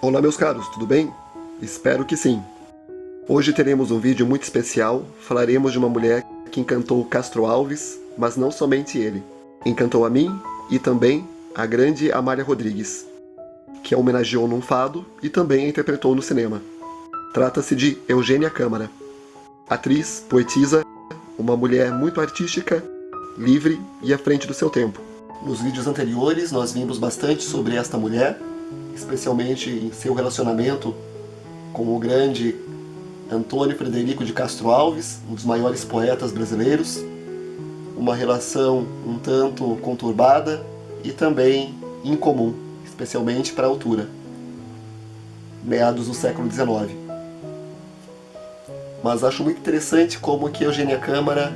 Olá meus caros, tudo bem? Espero que sim. Hoje teremos um vídeo muito especial, falaremos de uma mulher que encantou Castro Alves, mas não somente ele. Encantou a mim e também a grande Amália Rodrigues, que a homenageou num fado e também a interpretou no cinema. Trata-se de Eugênia Câmara. Atriz, poetisa, uma mulher muito artística, livre e à frente do seu tempo. Nos vídeos anteriores nós vimos bastante sobre esta mulher, especialmente em seu relacionamento com o grande Antônio Frederico de Castro Alves, um dos maiores poetas brasileiros, uma relação um tanto conturbada e também incomum, especialmente para a altura, meados do século XIX. Mas acho muito interessante como que Eugênia Câmara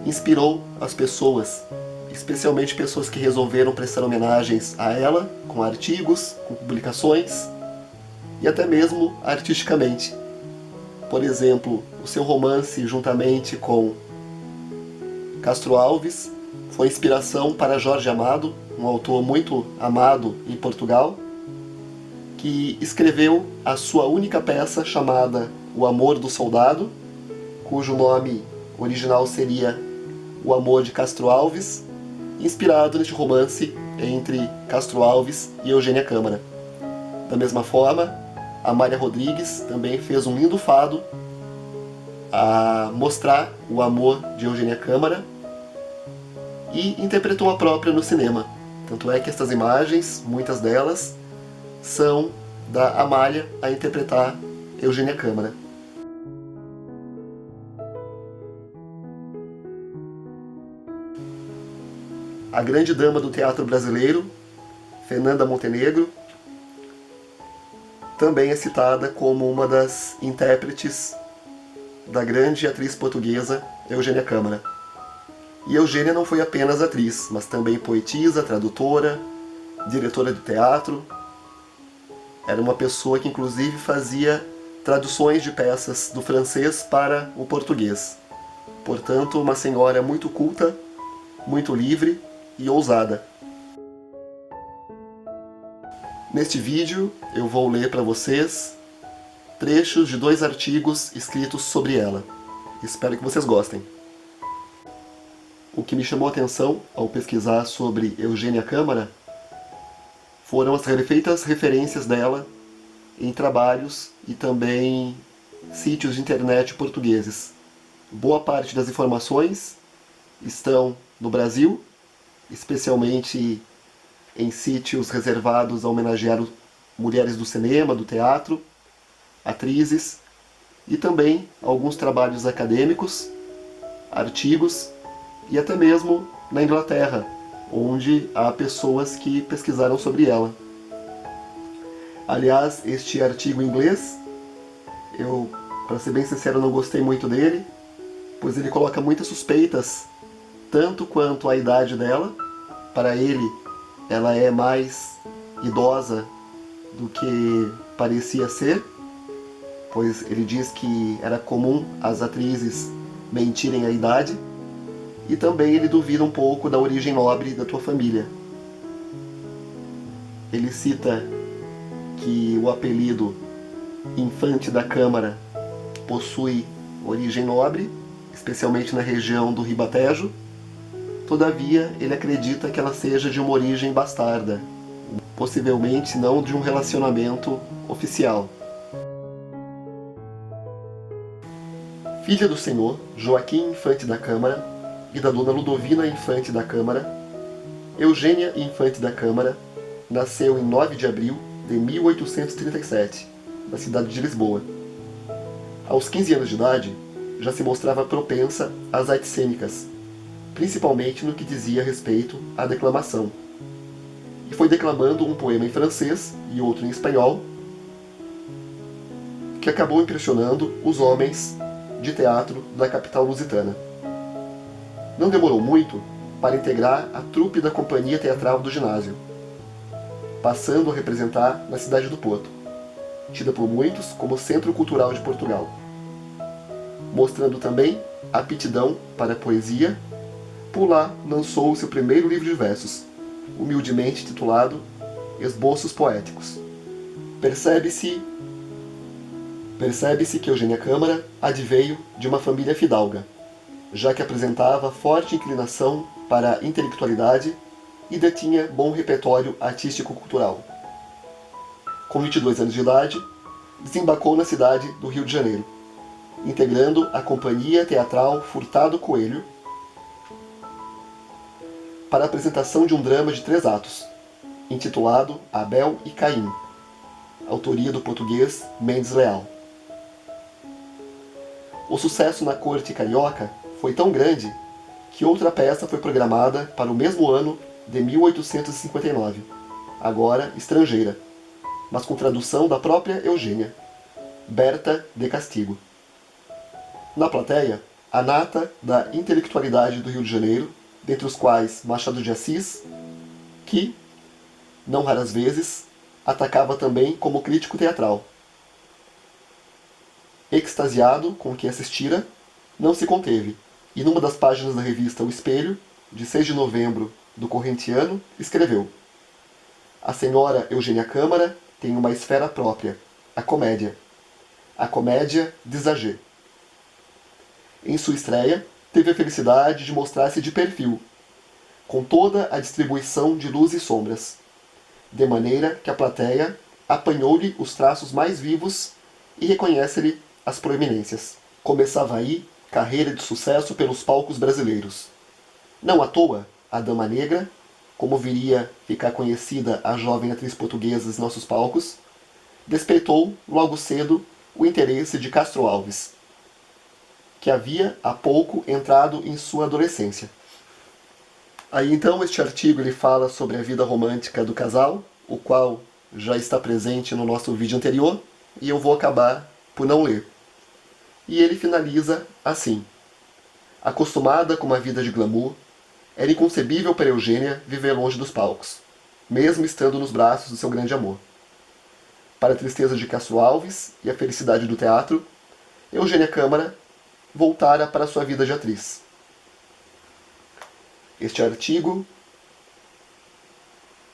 inspirou as pessoas, especialmente pessoas que resolveram prestar homenagens a ela, com artigos, com publicações e até mesmo artisticamente. Por exemplo, o seu romance juntamente com Castro Alves foi inspiração para Jorge Amado, um autor muito amado em Portugal, que escreveu a sua única peça chamada O Amor do Soldado, cujo nome original seria O Amor de Castro Alves, inspirado neste romance entre Castro Alves e Eugênia Câmara. Da mesma forma, Amália Rodrigues também fez um lindo fado a mostrar o amor de Eugênia Câmara e interpretou a própria no cinema. Tanto é que estas imagens, muitas delas, são da Amália a interpretar Eugênia Câmara. A grande dama do teatro brasileiro, Fernanda Montenegro, também é citada como uma das intérpretes da grande atriz portuguesa Eugênia Câmara. E Eugênia não foi apenas atriz, mas também poetisa, tradutora, diretora de teatro. Era uma pessoa que inclusive fazia traduções de peças do francês para o português. Portanto, uma senhora muito culta, muito livre e ousada. Neste vídeo eu vou ler para vocês trechos de 2 artigos escritos sobre ela. Espero que vocês gostem. O que me chamou a atenção ao pesquisar sobre Eugênia Câmara foram as refeitas referências dela em trabalhos e também sítios de internet portugueses. Boa parte das informações estão no Brasil, especialmente em sítios reservados a homenagear mulheres do cinema, do teatro, atrizes, e também alguns trabalhos acadêmicos, artigos, e até mesmo na Inglaterra, onde há pessoas que pesquisaram sobre ela. Aliás, este artigo em inglês, eu, para ser bem sincero, não gostei muito dele, pois ele coloca muitas suspeitas, tanto quanto a idade dela. Para ele, ela é mais idosa do que parecia ser, pois ele diz que era comum as atrizes mentirem a idade, e também ele duvida um pouco da origem nobre da tua família. Ele cita que o apelido Infante da Câmara possui origem nobre, especialmente na região do Ribatejo. Todavia, ele acredita que ela seja de uma origem bastarda, possivelmente não de um relacionamento oficial. Filha do senhor Joaquim Infante da Câmara e da dona Ludovina Infante da Câmara, Eugênia Infante da Câmara nasceu em 9 de abril de 1837, na cidade de Lisboa. Aos 15 anos de idade, já se mostrava propensa às artes cênicas, principalmente no que dizia respeito à declamação. E foi declamando um poema em francês e outro em espanhol que acabou impressionando os homens de teatro da capital lusitana. Não demorou muito para integrar a trupe da Companhia Teatral do Ginásio, passando a representar na cidade do Porto, tida por muitos como Centro Cultural de Portugal. Mostrando também aptidão para a poesia, por lá lançou seu primeiro livro de versos, humildemente titulado Esboços Poéticos. Percebe-se que Eugênia Câmara adveio de uma família fidalga, já que apresentava forte inclinação para a intelectualidade e detinha bom repertório artístico-cultural. Com 22 anos de idade, desembarcou na cidade do Rio de Janeiro, integrando a companhia teatral Furtado Coelho para a apresentação de um drama de 3 atos, intitulado Abel e Caim, autoria do português Mendes Leal. O sucesso na corte carioca foi tão grande que outra peça foi programada para o mesmo ano de 1859, agora estrangeira, mas com tradução da própria Eugênia, Berta de Castigo. Na plateia, a nata da intelectualidade do Rio de Janeiro, dentre os quais Machado de Assis, que, não raras vezes, atacava também como crítico teatral. Extasiado com o que assistira, não se conteve, e numa das páginas da revista O Espelho, de 6 de novembro do corrente ano, escreveu: A senhora Eugênia Câmara tem uma esfera própria, a comédia d'exagé. Em sua estreia, teve a felicidade de mostrar-se de perfil, com toda a distribuição de luz e sombras, de maneira que a plateia apanhou-lhe os traços mais vivos e reconhece-lhe as proeminências. Começava aí carreira de sucesso pelos palcos brasileiros. Não à toa, a Dama Negra, como viria ficar conhecida a jovem atriz portuguesa nos nossos palcos, despertou logo cedo o interesse de Castro Alves, que havia há pouco entrado em sua adolescência. Aí então este artigo ele fala sobre a vida romântica do casal, o qual já está presente no nosso vídeo anterior, e eu vou acabar por não ler. E ele finaliza assim: acostumada com uma vida de glamour, era inconcebível para Eugênia viver longe dos palcos, mesmo estando nos braços do seu grande amor. Para a tristeza de Castro Alves e a felicidade do teatro, Eugênia Câmara voltara para sua vida de atriz. Este artigo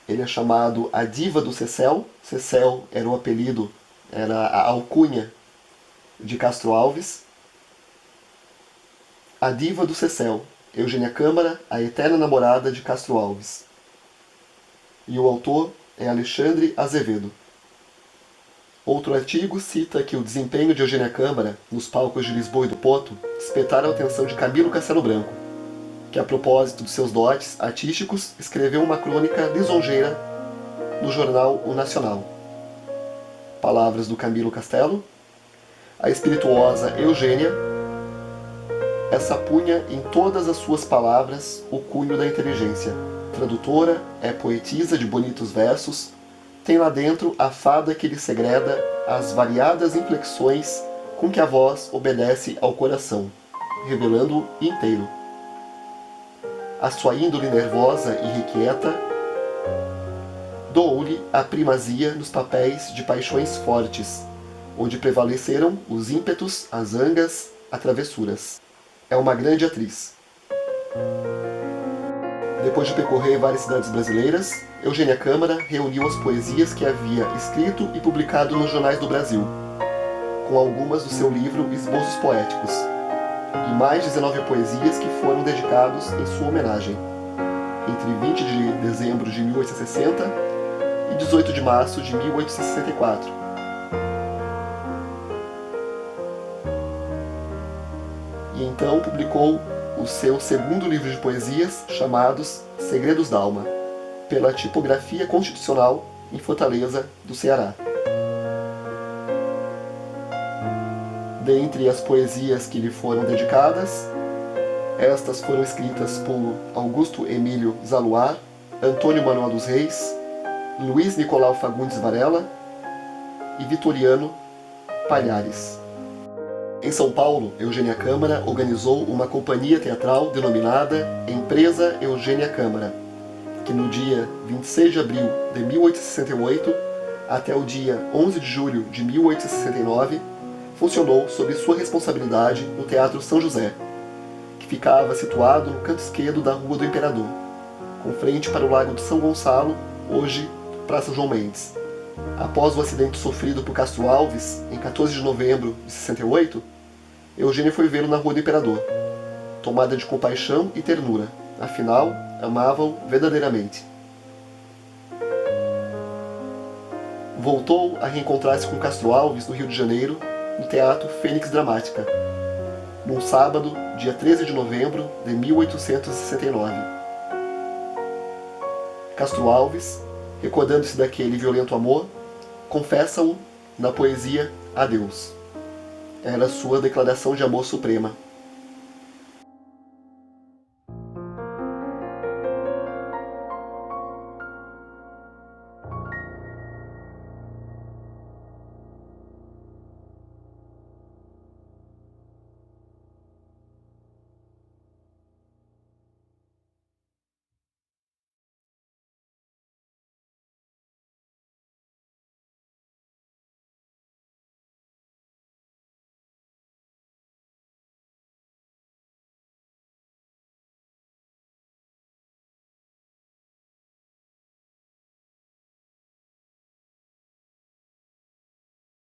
ele é chamado A Diva do Cecel. Cecel era o apelido, era a alcunha de Castro Alves. A Diva do Cecel, Eugênia Câmara, a eterna namorada de Castro Alves. E o autor é Alexandre Azevedo. Outro artigo cita que o desempenho de Eugênia Câmara nos palcos de Lisboa e do Porto despertaram a atenção de Camilo Castelo Branco, que a propósito dos seus dotes artísticos escreveu uma crônica lisonjeira no jornal O Nacional. Palavras do Camilo Castelo: a espirituosa Eugênia essa punha em todas as suas palavras o cunho da inteligência. Tradutora, é poetisa de bonitos versos, tem lá dentro a fada que lhe segreda as variadas inflexões com que a voz obedece ao coração, revelando-o inteiro. A sua índole nervosa e irrequieta doou-lhe a primazia nos papéis de paixões fortes, onde prevaleceram os ímpetos, as zangas, as travessuras. É uma grande atriz. Depois de percorrer várias cidades brasileiras, Eugênia Câmara reuniu as poesias que havia escrito e publicado nos jornais do Brasil, com algumas do seu livro Esboços Poéticos, e mais 19 poesias que foram dedicados em sua homenagem, entre 20 de dezembro de 1860 e 18 de março de 1864. E então publicou o seu segundo livro de poesias, chamados Segredos d'Alma, pela Tipografia Constitucional, em Fortaleza, do Ceará. Dentre as poesias que lhe foram dedicadas, estas foram escritas por Augusto Emílio Zaluar, Antônio Manuel dos Reis, Luiz Nicolau Fagundes Varela e Vitoriano Palhares. Em São Paulo, Eugênia Câmara organizou uma companhia teatral denominada Empresa Eugênia Câmara, que no dia 26 de abril de 1868 até o dia 11 de julho de 1869 funcionou sob sua responsabilidade no Teatro São José, que ficava situado no canto esquerdo da Rua do Imperador, com frente para o Lago de São Gonçalo, hoje Praça João Mendes, Após o acidente sofrido por Castro Alves, em 14 de novembro de 68, Eugênia foi vê-lo na Rua do Imperador, tomada de compaixão e ternura, afinal, amava-o verdadeiramente. Voltou a reencontrar-se com Castro Alves no Rio de Janeiro, no Teatro Fênix Dramática, num sábado, dia 13 de novembro de 1869. Castro Alves, recordando-se daquele violento amor, confessa-o na poesia Adeus. Era sua declaração de amor suprema.